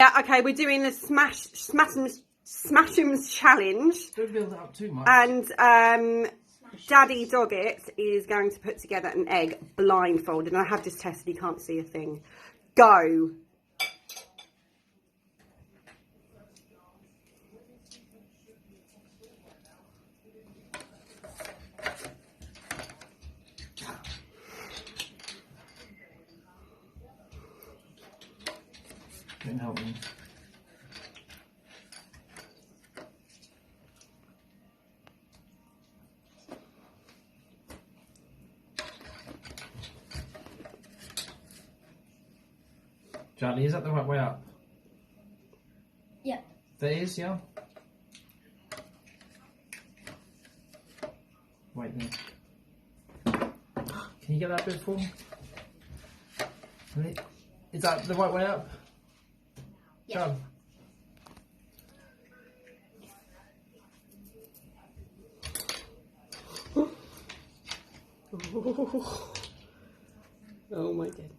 Yeah, okay, we're doing the Smash-ums challenge. Don't build it up too much. And Daddy Doggett is going to put together an egg blindfolded. And I have just tested, he can't see a thing. Go. Didn't help me. Charlie, is that the right way up? Yeah. That is, yeah? Wait there. Can you get that bit for me? Is that the right way up? Yeah. Charlie. Oh my god.